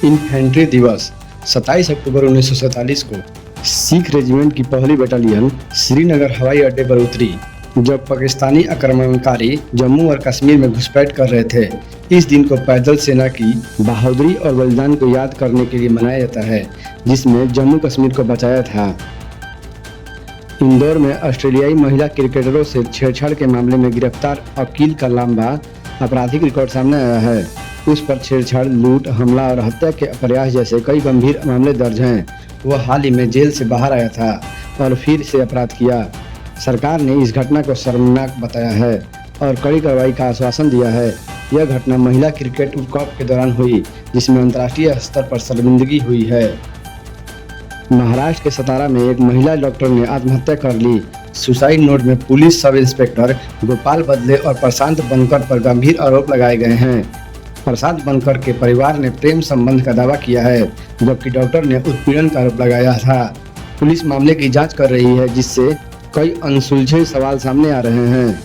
Infantry दिवस 27 अक्टूबर 1947 को Sikh regiment की पहली बटालियन श्रीनगर हवाई अड्डे पर उतरी जब पाकिस्तानी आक्रमणकारी जम्मू और कश्मीर में घुसपैठ कर रहे थे। इस दिन को पैदल सेना की बहादुरी और बलिदान को याद करने के लिए मनाया जाता है, जिसमें जम्मू कश्मीर को बचाया था। इंदौर में ऑस्ट्रेलियाई महिला क्रिकेटरों से छेड़छाड़ के मामले में गिरफ्तार अकील का लंबा आपराधिक रिकॉर्ड सामने आया है। उस पर छेड़छाड़, लूट, हमला और हत्या के प्रयास जैसे कई गंभीर मामले दर्ज हैं। वह हाल ही में जेल से बाहर आया था और फिर से अपराध किया। सरकार ने इस घटना को शर्मनाक बताया है और कड़ी कार्रवाई का आश्वासन दिया है। यह घटना महिला क्रिकेट वर्ल्ड कप के दौरान हुई, जिसमें अंतर्राष्ट्रीय स्तर पर शर्मिंदगी हुई है। महाराष्ट्र के सतारा में एक महिला डॉक्टर ने आत्महत्या कर ली। सुसाइड नोट में पुलिस सब इंस्पेक्टर गोपाल बदले और प्रशांत बनकर पर गंभीर आरोप लगाए गए हैं। प्रशांत बनकर के परिवार ने प्रेम संबंध का दावा किया है, जबकि डॉक्टर ने उत्पीड़न का आरोप लगाया था। पुलिस मामले की जांच कर रही है, जिससे कई अनसुलझे सवाल सामने आ रहे हैं।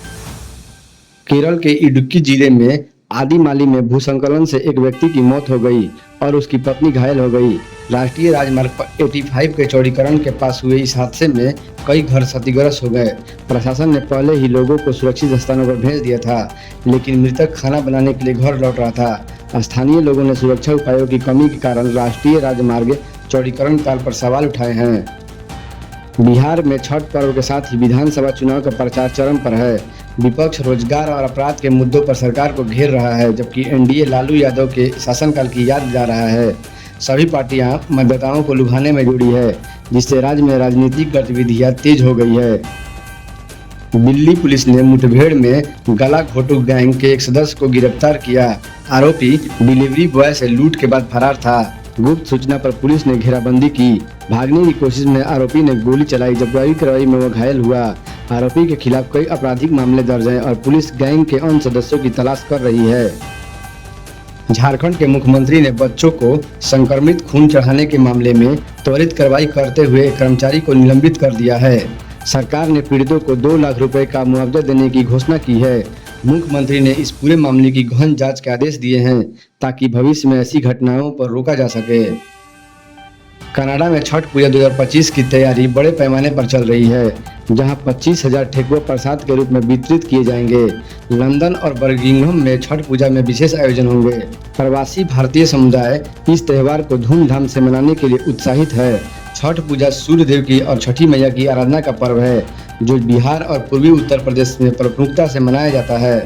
केरल के इडुक्की जिले में आदिमाली में भूस्खलन से एक व्यक्ति की मौत हो गई और उसकी पत्नी घायल हो गई। राष्ट्रीय राजमार्ग पर 85 के चौड़ीकरण के पास हुए इस हादसे में कई घर क्षतिग्रस्त हो गए। प्रशासन ने पहले ही लोगों को सुरक्षित स्थानों पर भेज दिया था, लेकिन मृतक खाना बनाने के लिए घर लौट रहा था। स्थानीय लोगों ने सुरक्षा उपायों की कमी के कारण राष्ट्रीय राजमार्ग चौड़ीकरण काल पर सवाल उठाए हैं। बिहार में छठ पर्व के साथ ही विधानसभा चुनाव का प्रचार चरम पर है। विपक्ष रोजगार और अपराध के मुद्दों पर सरकार को घेर रहा है, जबकि एनडीए लालू यादव के शासनकाल की याद दिला रहा है। सभी पार्टियां मतदाताओं को लुभाने में जुड़ी है, जिससे राज्य में राजनीतिक गतिविधियां तेज हो गई है। दिल्ली पुलिस ने मुठभेड़ में गला घोटू गैंग के एक सदस्य को गिरफ्तार किया। आरोपी डिलीवरी बॉय से लूट के बाद फरार था। गुप्त सूचना पर पुलिस ने घेराबंदी की। भागने की कोशिश में आरोपी ने गोली चलाई, जब कार्रवाई में वो घायल हुआ। आरोपी के खिलाफ कई आपराधिक मामले दर्ज हैं और पुलिस गैंग के अन्य सदस्यों की तलाश कर रही है। झारखंड के मुख्यमंत्री ने बच्चों को संक्रमित खून चढ़ाने के मामले में त्वरित कार्रवाई करते हुए कर्मचारी को निलंबित कर दिया है। सरकार ने पीड़ितों को 2 लाख रुपए का मुआवजा देने की घोषणा की है। मुख्यमंत्री ने इस पूरे मामले की गहन जांच के आदेश दिए हैं, ताकि भविष्य में ऐसी घटनाओं पर रोका जा सके। कनाडा में छठ पूजा 2025 की तैयारी बड़े पैमाने पर चल रही है, जहां 25,000 ठेकुआ प्रसाद के रूप में वितरित किए जाएंगे। लंदन और बर्मिंघम में छठ पूजा में विशेष आयोजन होंगे। प्रवासी भारतीय समुदाय इस त्यौहार को धूमधाम से मनाने के लिए उत्साहित है। छठ पूजा सूर्य देव की और छठी मैया की आराधना का पर्व है, जो बिहार और पूर्वी उत्तर प्रदेश में प्रमुखता से मनाया जाता है।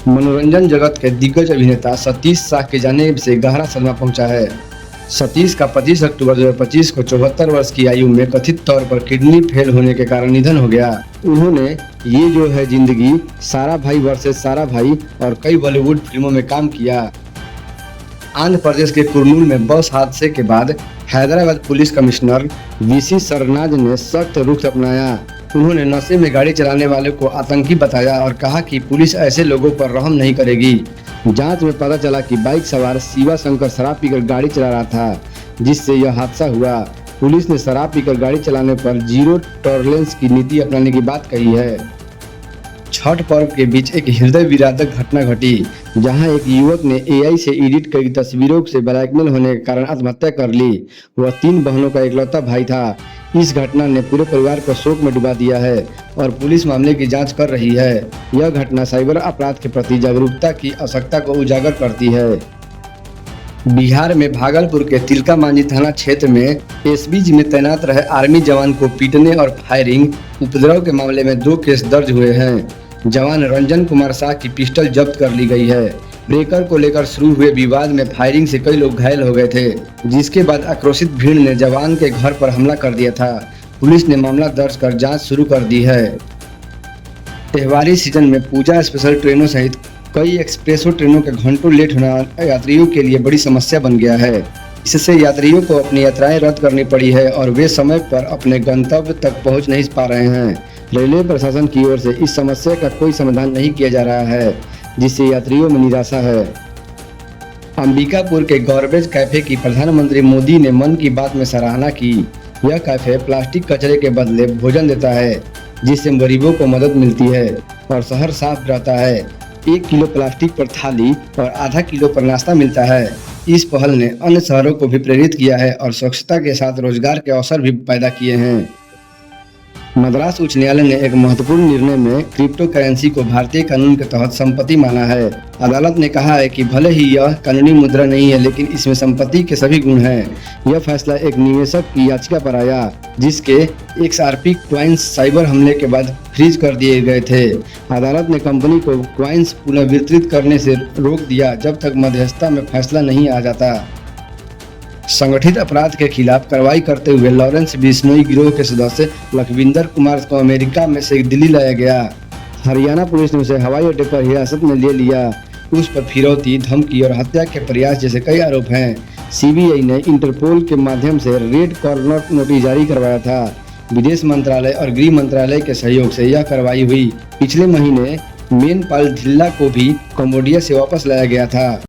मनोरंजन जगत के दिग्गज अभिनेता सतीश शाह के जाने से गहरा सदमा पहुंचा है। सतीश का 25 अक्टूबर 2025 को 74 वर्ष की आयु में कथित तौर पर किडनी फेल होने के कारण निधन हो गया। उन्होंने ये जो है जिंदगी, सारा भाई वर्सेस सारा भाई और कई बॉलीवुड फिल्मों में काम किया। आंध्र प्रदेश के कुर्नूल में बस हादसे के बाद हैदराबाद पुलिस कमिश्नर वीसी सरनाज ने सख्त रुख अपनाया। उन्होंने नशे में गाड़ी चलाने वाले को आतंकी बताया और कहा कि पुलिस ऐसे लोगों पर रहम नहीं करेगी। जांच में पता चला कि बाइक सवार शिवा शंकर शराब पीकर गाड़ी चला रहा था, जिससे यह हादसा हुआ। पुलिस ने शराब पीकर गाड़ी चलाने पर जीरो टॉलरेंस की नीति अपनाने की बात कही है। छठ पर्व के बीच एक हृदय विदारक घटना घटी, जहां एक युवक ने एआई से एडिट करी तस्वीरों से ब्लैकमेल होने के कारण आत्महत्या कर ली। वह 3 बहनों का इकलौता भाई था। इस घटना ने पूरे परिवार को शोक में डुबा दिया है और पुलिस मामले की जांच कर रही है। यह घटना साइबर अपराध के प्रति जागरूकता की आवश्यकता को उजागर करती है। बिहार में भागलपुर के तिलका मांझी थाना क्षेत्र में एसबीजी में तैनात रहे आर्मी जवान को पीटने और फायरिंग उपद्रव के मामले में 2 केस दर्ज हुए हैं। जवान रंजन कुमार शाह की पिस्टल जब्त कर ली गई है। ब्रेकर को लेकर शुरू हुए विवाद में फायरिंग से कई लोग घायल हो गए थे, जिसके बाद आक्रोशित भीड़ ने जवान के घर पर हमला कर दिया था। पुलिस ने मामला दर्ज कर जांच शुरू कर दी है। त्योहारी सीजन में पूजा स्पेशल ट्रेनों सहित कई एक्सप्रेसो ट्रेनों के घंटों लेट होना यात्रियों के लिए बड़ी समस्या बन गया है। इससे यात्रियों को अपनी यात्राएं रद्द करनी पड़ी है और वे समय पर अपने गंतव्य तक पहुंच नहीं पा रहे हैं। रेलवे प्रशासन की ओर से इस समस्या का कोई समाधान नहीं किया जा रहा है, जिससे यात्रियों में निराशा है। अंबिकापुर के गॉर्बेज कैफे की प्रधानमंत्री मोदी ने मन की बात में सराहना की। यह कैफे प्लास्टिक कचरे के बदले भोजन देता है, जिससे गरीबों को मदद मिलती है और शहर साफ रहता है। 1 किलो प्लास्टिक पर थाली और आधा किलो पर नाश्ता मिलता है। इस पहल ने अन्य शहरों को भी प्रेरित किया है और स्वच्छता के साथ रोजगार के अवसर भी पैदा किए हैं। मद्रास उच्च न्यायालय ने एक महत्वपूर्ण निर्णय में क्रिप्टो करेंसी को भारतीय कानून के तहत संपत्ति माना है। अदालत ने कहा है कि भले ही यह कानूनी मुद्रा नहीं है, लेकिन इसमें संपत्ति के सभी गुण हैं। यह फैसला एक निवेशक की याचिका पर आया, जिसके XRP क्वाइंस साइबर हमले के बाद फ्रीज कर दिए गए थे। अदालत ने कंपनी को क्वाइंस पुनः वितरित करने से रोक दिया जब तक मध्यस्थता में फैसला नहीं आ जाता। संगठित अपराध के खिलाफ कार्रवाई करते हुए लॉरेंस बिश्नोई गिरोह के सदस्य लखविंदर कुमार को अमेरिका में से दिल्ली लाया गया। हरियाणा पुलिस ने उसे हवाई अड्डे पर हिरासत में ले लिया। उस पर फिरौती, धमकी और हत्या के प्रयास जैसे कई आरोप हैं। CBI ने इंटरपोल के माध्यम से रेड कॉर्नर नोटिस जारी करवाया था। विदेश मंत्रालय और गृह मंत्रालय के सहयोग से यह कार्रवाई हुई। पिछले महीने मेनपाल ढिल्ला को भी कंबोडिया से वापस लाया गया था।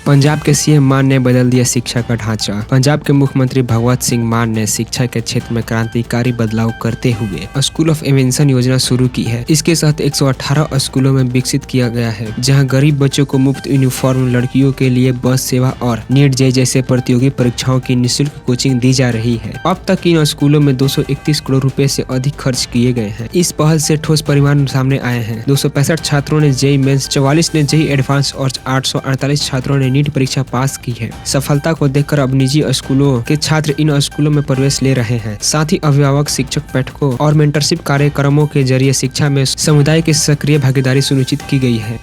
पंजाब के CM मान ने बदल दिया शिक्षा का ढांचा। पंजाब के मुख्यमंत्री भगवत सिंह मान ने शिक्षा के क्षेत्र में क्रांतिकारी बदलाव करते हुए स्कूल ऑफ इन्वेंशन योजना शुरू की है। इसके साथ 118 स्कूलों में विकसित किया गया है, जहां गरीब बच्चों को मुफ्त यूनिफॉर्म, लड़कियों के लिए बस सेवा और नीट JEE जैसे प्रतियोगी परीक्षाओं की निःशुल्क कोचिंग दी जा रही है। अब तक इन स्कूलों में 231 करोड़ रुपए से अधिक खर्च किए गए हैं। इस पहल से ठोस परिणाम सामने आए हैं। 265 छात्रों ने JEE मेंस, 44 ने JEE एडवांस और 848 छात्रों ने नीट परीक्षा पास की है। सफलता को देखकर अब निजी स्कूलों के छात्र इन स्कूलों में प्रवेश ले रहे हैं। साथ ही अभिभावक, शिक्षक, बैठकों और मेंटरशिप कार्यक्रमों के जरिए शिक्षा में समुदाय की सक्रिय भागीदारी सुनिश्चित की गई है।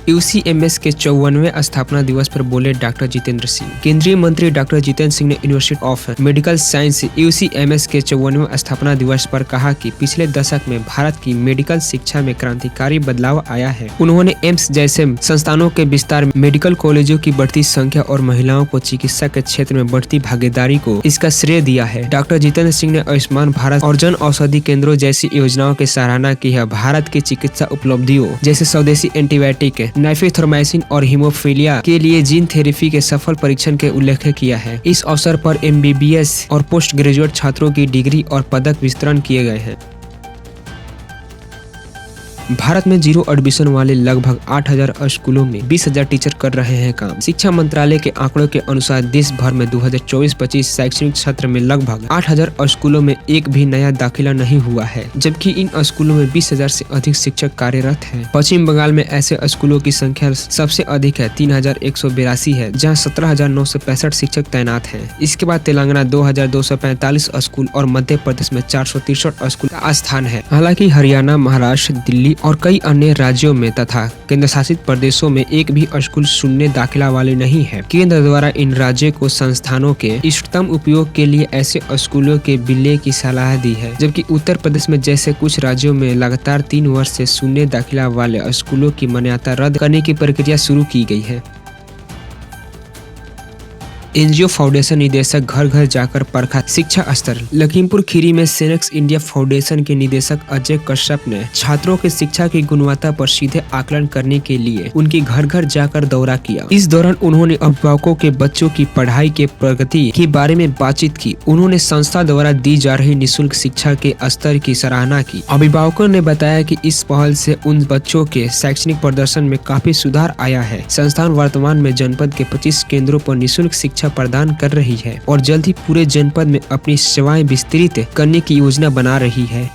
UCMS के 54वें स्थापना दिवस पर बोले डॉक्टर जितेंद्र सिंह। केंद्रीय मंत्री डॉक्टर जितेंद्र सिंह ने university of medical science UCMS के 54वें स्थापना दिवस पर कहा कि पिछले दशक में भारत की मेडिकल शिक्षा में क्रांतिकारी बदलाव आया है। उन्होंने एम्स जैसे संस्थानों के विस्तार, मेडिकल कॉलेजों की बढ़ती संख्या और महिलाओं को चिकित्सा के क्षेत्र में बढ़ती भागीदारी को इसका श्रेय दिया है। डॉक्टर जितेंद्र सिंह ने आयुष्मान भारत और जन औषधि केंद्रों जैसी योजनाओं की सराहना की है। भारत की चिकित्सा उपलब्धियों जैसे स्वदेशी एंटीबायोटिक, नाइट्रोथर्माइसिन और हीमोफीलिया के लिए जीन थेरेपी के सफल परीक्षण के उल्लेख किया है। इस अवसर पर MBBS और पोस्ट ग्रेजुएट छात्रों की डिग्री और पदक वितरण किए गए हैं। भारत में जीरो एडमिशन वाले लगभग 8000 स्कूलों में 20,000 टीचर कर रहे हैं काम। शिक्षा मंत्रालय के आंकड़ों के अनुसार देश भर में 2024-25 शैक्षणिक सत्र में लगभग 8000 स्कूलों में एक भी नया दाखिला नहीं हुआ है, जबकि इन स्कूलों में 20,000 से अधिक शिक्षक कार्यरत हैं। पश्चिम बंगाल में ऐसे स्कूलों की संख्या सबसे अधिक है, 3182 है, जहाँ 17,965 शिक्षक तैनात हैं। इसके बाद तेलंगाना 2245 स्कूल और मध्य प्रदेश में 463 स्कूल का स्थान है। हालांकि हरियाणा, महाराष्ट्र, दिल्ली और कई अन्य राज्यों में तथा केंद्र शासित प्रदेशों में एक भी स्कूल शून्य दाखिला वाले नहीं है। केंद्र द्वारा इन राज्यों को संस्थानों के इष्टतम उपयोग के लिए ऐसे स्कूलों के विलय की सलाह दी है, जबकि उत्तर प्रदेश में जैसे कुछ राज्यों में लगातार 3 वर्ष से शून्य दाखिला वाले स्कूलों की मान्यता रद्द करने की प्रक्रिया शुरू की गई है। NGO फाउंडेशन निदेशक घर घर जाकर परखा शिक्षा स्तर। लखीमपुर खीरी में सेनेक्स इंडिया फाउंडेशन के निदेशक अजय कश्यप ने छात्रों की शिक्षा की गुणवत्ता पर सीधे आकलन करने के लिए उनकी घर घर जाकर दौरा किया। इस दौरान उन्होंने अभिभावकों के बच्चों की पढ़ाई के प्रगति के बारे में बातचीत की। उन्होंने संस्था द्वारा दी जा रही निःशुल्क शिक्षा के स्तर की सराहना की। अभिभावकों ने बताया कि इस पहल से उन बच्चों के शैक्षणिक प्रदर्शन में काफी सुधार आया है। संस्थान वर्तमान में जनपद के 25 केंद्रों पर निःशुल्क शिक्षा प्रदान कर रही है और जल्द ही पूरे जनपद में अपनी सेवाएं विस्तृत करने की योजना बना रही है।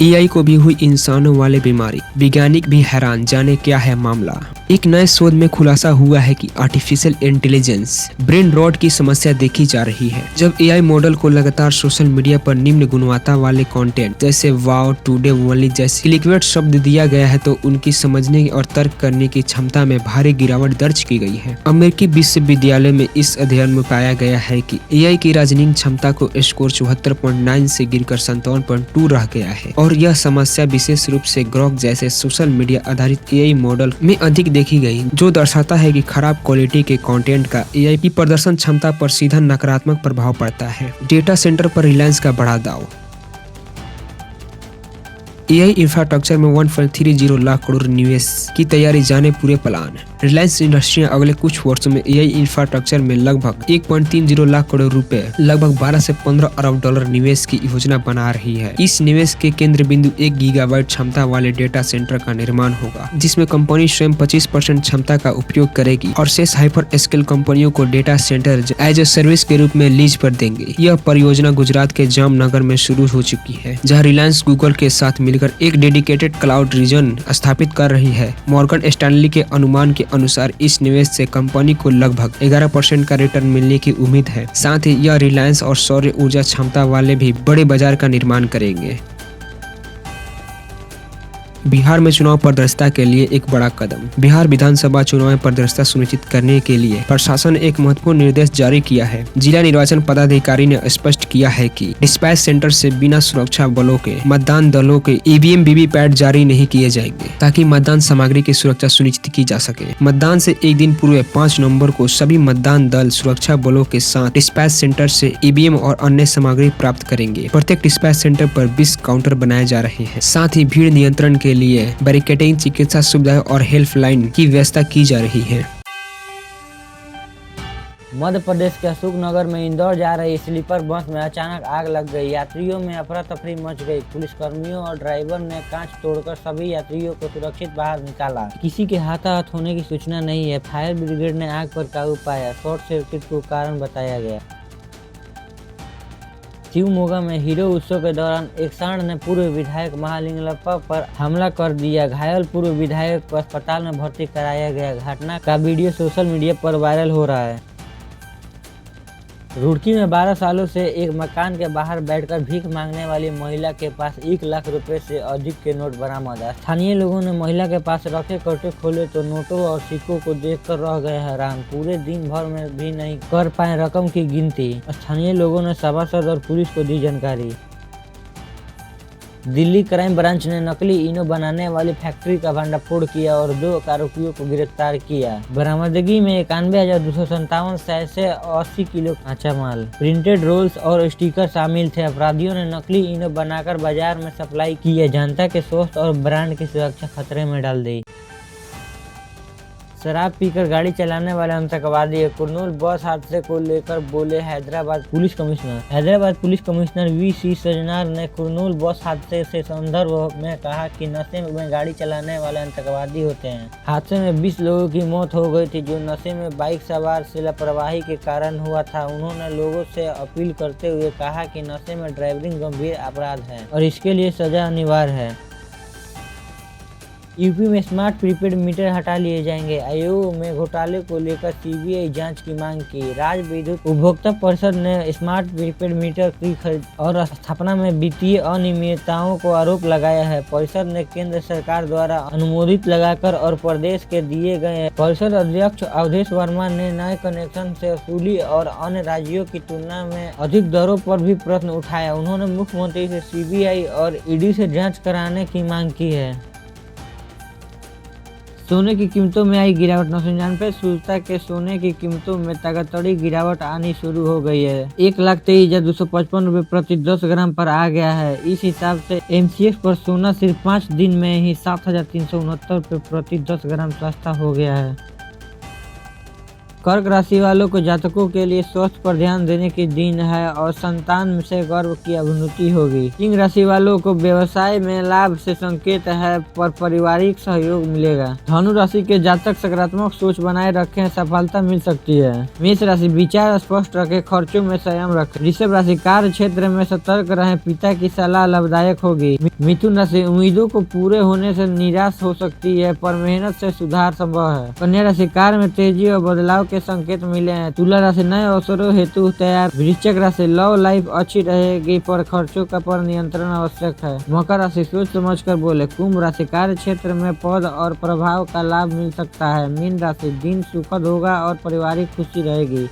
AI को भी हुई इंसानों वाली बीमारी, वैज्ञानिक भी हैरान, जाने क्या है मामला। एक नए शोध में खुलासा हुआ है कि आर्टिफिशियल इंटेलिजेंस ब्रेन रॉट की समस्या देखी जा रही है। जब AI मॉडल को लगातार सोशल मीडिया पर निम्न गुणवत्ता वाले कंटेंट जैसे वाओ, टुडे ओनली जैसे क्लिकबेट शब्द दिया गया है, तो उनकी समझने और तर्क करने की क्षमता में भारी गिरावट दर्ज की गई है। अमेरिकी विश्वविद्यालय में इस अध्ययन में पाया गया है कि AI की रीजनिंग क्षमता को स्कोर 74.9 से गिरकर 57.2 रह गया है और यह समस्या विशेष रूप से ग्रोक जैसे सोशल मीडिया आधारित AI मॉडल में अधिक देखी गई, जो दर्शाता है कि खराब क्वालिटी के कंटेंट का AI की प्रदर्शन क्षमता पर सीधा नकारात्मक प्रभाव पड़ता है। डेटा सेंटर पर रिलायंस का बड़ा दाव। एआई इंफ्रास्ट्रक्चर में 1.30 लाख करोड़ निवेश की तैयारी, जाने पूरे प्लान। रिलायंस इंडस्ट्री अगले कुछ वर्षों में एआई इंफ्रास्ट्रक्चर में लगभग 1.30 लाख करोड़ रुपए, लगभग 12 से 15 अरब डॉलर निवेश की योजना बना रही है। इस निवेश के केंद्र बिंदु 1 गीगाबाइट क्षमता वाले डेटा सेंटर का निर्माण होगा, जिसमें कंपनी स्वयं 25% क्षमता का उपयोग करेगी और शेष हाइपर स्केल कंपनियों को data centre as a service के रूप में लीज पर देंगे। यह परियोजना गुजरात के जामनगर में शुरू हो चुकी है, जहाँ रिलायंस गूगल के साथ मिलकर एक डेडिकेटेड क्लाउड रीजन स्थापित कर रही है। मॉर्गन स्टैनली के अनुमान के अनुसार इस निवेश से कंपनी को लगभग 11% का रिटर्न मिलने की उम्मीद है। साथ ही यह रिलायंस और सौर ऊर्जा क्षमता वाले भी बड़े बाजार का निर्माण करेंगे। बिहार में चुनाव पारदर्शिता के लिए एक बड़ा कदम। बिहार विधानसभा चुनाव में पारदर्शिता सुनिश्चित करने के लिए प्रशासन एक महत्वपूर्ण निर्देश जारी किया है। जिला निर्वाचन पदाधिकारी ने स्पष्ट किया है कि डिस्पैच सेंटर से बिना सुरक्षा बलों के मतदान दलों के ईवीएम वीवीपैट जारी नहीं किए जाएंगे, ताकि मतदान सामग्री की सुरक्षा सुनिश्चित की जा सके। मतदान से एक दिन पूर्व 5 नवंबर को सभी मतदान दल सुरक्षा बलों के साथ डिस्पैच सेंटर से ईवीएम और अन्य सामग्री प्राप्त करेंगे। प्रत्येक डिस्पैच सेंटर पर 20 काउंटर बनाए जा रहे हैं। साथ ही भीड़ नियंत्रण के लिए बैरिकेडिंग, चिकित्सा सुविधाएं और हेल्पलाइन की व्यवस्था की जा रही है। मध्य प्रदेश के अशोकनगर में इंदौर जा रही स्लीपर बस में अचानक आग लग गई। यात्रियों में अफरा तफरी मच गई। पुलिसकर्मियों और ड्राइवर ने कांच तोड़कर सभी यात्रियों को सुरक्षित बाहर निकाला। किसी के हाथाहाथ होने की सूचना नहीं है। फायर ब्रिगेड ने आग पर काबू पाया। शॉर्ट सर्किट को कारण बताया गया। शिवमोगा में हीरो उत्सव के दौरान एक सांड ने पूर्व विधायक महालिंगप्पा पर हमला कर दिया। घायल पूर्व विधायक को अस्पताल में भर्ती कराया गया। घटना का वीडियो सोशल मीडिया पर वायरल हो रहा है। रुड़की में 12 सालों से एक मकान के बाहर बैठकर भीख मांगने वाली महिला के पास 1 लाख रुपए से अधिक के नोट बरामद है। स्थानीय लोगों ने महिला के पास रखे कट्टे खोले तो नोटों और सिक्कों को देखकर रह गए हैरान। पूरे दिन भर में भी नहीं कर पाए रकम की गिनती। स्थानीय लोगों ने सभासद और पुलिस को दी जानकारी। दिल्ली क्राइम ब्रांच ने नकली इनो बनाने वाली फैक्ट्री का भंडाफोड़ किया और 2 आरोपियों को गिरफ्तार किया। बरामदगी में 91,257 सैसे 80 किलो कच्चा माल, प्रिंटेड रोल्स और स्टिकर शामिल थे। अपराधियों ने नकली इनो बनाकर बाजार में सप्लाई किए। जनता के स्वास्थ्य और ब्रांड की सुरक्षा खतरे में डाल दी। शराब पीकर गाड़ी चलाने वाले आतंकवादी कुरनूल बस हादसे को लेकर बोले Hyderabad police commissioner. Hyderabad police commissioner VC. Sajjanar ने कुरनूल बस हादसे से संदर्भ में कहा कि नशे में गाड़ी चलाने वाले आतंकवादी होते हैं। हादसे में 20 लोगों की मौत हो गई थी, जो नशे में बाइक सवार से लापरवाही के कारण हुआ था। उन्होंने लोगों से अपील करते हुए कहा कि नशे में ड्राइविंग गंभीर अपराध है और इसके लिए सजा अनिवार्य है। यूपी में स्मार्ट प्रीपेड मीटर हटा लिए जाएंगे। आयोग में घोटाले को लेकर सीबीआई जांच की मांग की। राज्य विद्युत उपभोक्ता परिषद ने स्मार्ट प्रीपेड मीटर की खरीद और स्थापना में वित्तीय अनियमितताओं को आरोप लगाया है। परिषद ने केंद्र सरकार द्वारा अनुमोदित लगाकर और प्रदेश के दिए गए। परिषद अध्यक्ष अवधेश वर्मा ने नए कनेक्शन से वसूली और अन्य राज्यों की तुलना में अधिक दरों पर भी प्रश्न उठाया। उन्होंने मुख्यमंत्री से सीबीआई और ईडी से जाँच कराने की मांग की है। सोने की कीमतों में आई गिरावट। 999 सूचता के सोने की कीमतों में तगड़ी गिरावट आनी शुरू हो गई है। 1,23,255 रुपये प्रति 10 ग्राम पर आ गया है। इस हिसाब से एमसीएक्स पर सोना सिर्फ 5 दिन में ही 7,369 रुपये प्रति 10 ग्राम सस्ता हो गया है। कर्क राशि वालों को जातकों के लिए स्वास्थ्य पर ध्यान देने की दिन है और संतान से गर्व की अभिवृद्धि होगी। सिंह राशि वालों को व्यवसाय में लाभ से संकेत है, पर पारिवारिक सहयोग मिलेगा। धनु राशि के जातक सकारात्मक सोच बनाए रखें, सफलता मिल सकती है। मेष राशि विचार स्पष्ट रखें, खर्चों में संयम रखें। वृषभ राशि कार्य क्षेत्र में सतर्क रहें, पिता की सलाह लाभदायक होगी। मिथुन राशि उम्मीदों को पूरे होने से निराश हो सकती है, पर मेहनत से सुधार संभव है। कन्या राशि कार्य में तेजी और बदलाव के संकेत मिले हैं। तुला राशि नए अवसरों हेतु तैयार। वृश्चिक राशि लव लाइफ अच्छी रहेगी, पर खर्चों का पर नियंत्रण आवश्यक है। मकर राशि सोच समझकर बोले। कुंभ राशि कार्य क्षेत्र में पद और प्रभाव का लाभ मिल सकता है। मीन राशि दिन सुखद होगा और पारिवारिक खुशी रहेगी।